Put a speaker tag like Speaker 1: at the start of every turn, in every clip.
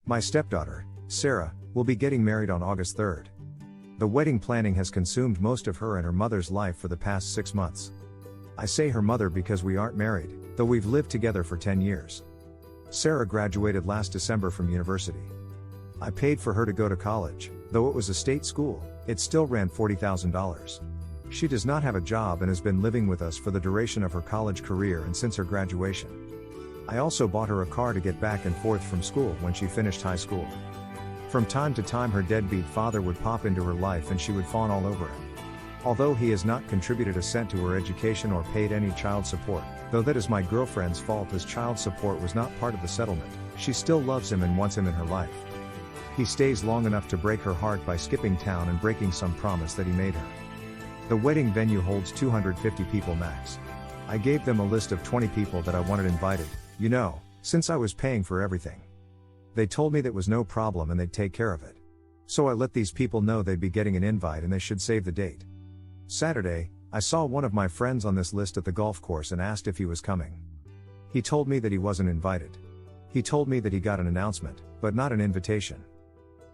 Speaker 1: My stepdaughter, Sarah, will be getting married on August 3rd. The wedding planning has consumed most of her and her mother's life for the past 6 months. I say her mother because we aren't married, though we've lived together for 10 years. Sarah graduated last December from university. I paid for her to go to college, though it was a state school, it still ran $40,000. She does not have a job and has been living with us for the duration of her college career and since her graduation. I also bought her a car to get back and forth from school when she finished high school. From time to time her deadbeat father would pop into her life and she would fawn all over him. Although he has not contributed a cent to her education or paid any child support, though that is my girlfriend's fault as child support was not part of the settlement, she still loves him and wants him in her life. He stays long enough to break her heart by skipping town and breaking some promise that he made her. The wedding venue holds 250 people max. I gave them a list of 20 people that I wanted invited, since I was paying for everything. They told me that was no problem and they'd take care of it. So I let these people know they'd be getting an invite and they should save the date. Saturday, I saw one of my friends on this list at the golf course and asked if he was coming. He told me that he wasn't invited. He told me that he got an announcement, but not an invitation.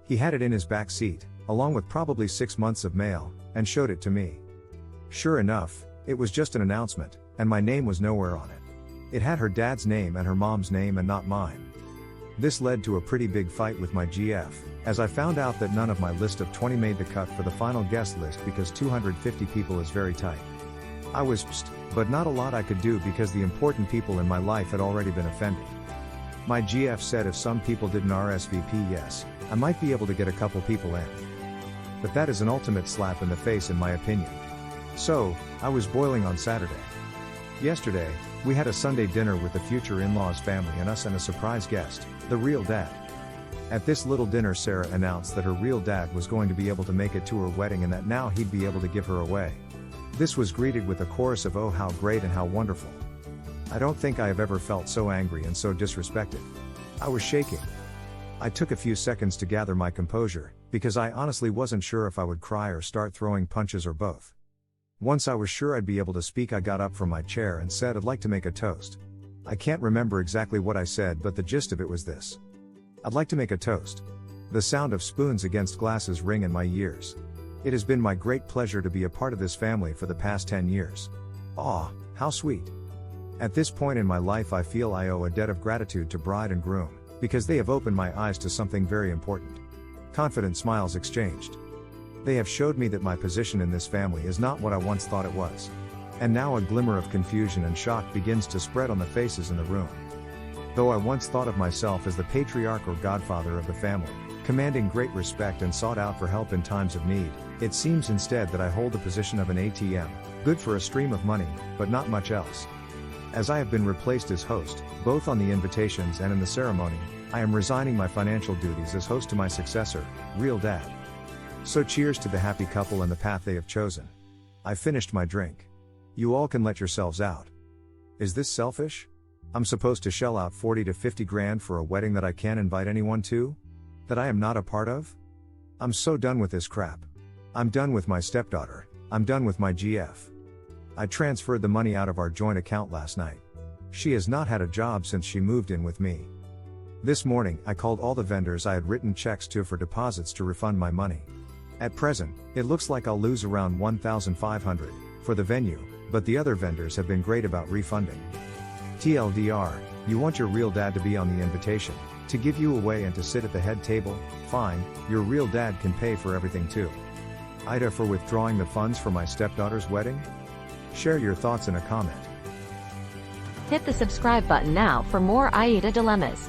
Speaker 1: He had it in his back seat, along with probably 6 months of mail, and showed it to me. Sure enough, it was just an announcement, and my name was nowhere on it. It had her dad's name and her mom's name and not mine. This led to a pretty big fight with my GF, as I found out that none of my list of 20 made the cut for the final guest list because 250 people is very tight. I was pissed, but not a lot I could do because the important people in my life had already been offended. My GF said if some people didn't RSVP yes, I might be able to get a couple people in. But that is an ultimate slap in the face in my opinion. So, I was boiling on Saturday. Yesterday, we had a Sunday dinner with the future in-laws family and us and a surprise guest, the real dad. At this little dinner Sarah announced that her real dad was going to be able to make it to her wedding and that now he'd be able to give her away. This was greeted with a chorus of "Oh how great and how wonderful." I don't think I have ever felt so angry and so disrespected. I was shaking. I took a few seconds to gather my composure, because I honestly wasn't sure if I would cry or start throwing punches or both. Once I was sure I'd be able to speak I got up from my chair and said I'd like to make a toast. I can't remember exactly what I said but the gist of it was this. I'd like to make a toast. The sound of spoons against glasses ring in my ears. It has been my great pleasure to be a part of this family for the past 10 years. Aw, how sweet. At this point in my life I feel I owe a debt of gratitude to bride and groom, because they have opened my eyes to something very important. Confident smiles exchanged. They have showed me that my position in this family is not what I once thought it was. And now a glimmer of confusion and shock begins to spread on the faces in the room. Though I once thought of myself as the patriarch or godfather of the family, commanding great respect and sought out for help in times of need, it seems instead that I hold the position of an ATM, good for a stream of money, but not much else. As I have been replaced as host, both on the invitations and in the ceremony, I am resigning my financial duties as host to my successor, real dad. So cheers to the happy couple and the path they have chosen. I finished my drink. You all can let yourselves out. Is this selfish? I'm supposed to shell out 40 to 50 grand for a wedding that I can't invite anyone to? That I am not a part of? I'm so done with this crap. I'm done with my stepdaughter. I'm done with my GF. I transferred the money out of our joint account last night. She has not had a job since she moved in with me. This morning, I called all the vendors I had written checks to for deposits to refund my money. At present, it looks like I'll lose around $1,500 for the venue, but the other vendors have been great about refunding. TLDR, you want your real dad to be on the invitation, to give you away and to sit at the head table? Fine, your real dad can pay for everything too. AITA for withdrawing the funds for my stepdaughter's wedding? Share your thoughts in a comment.
Speaker 2: Hit the subscribe button now for more AITA dilemmas.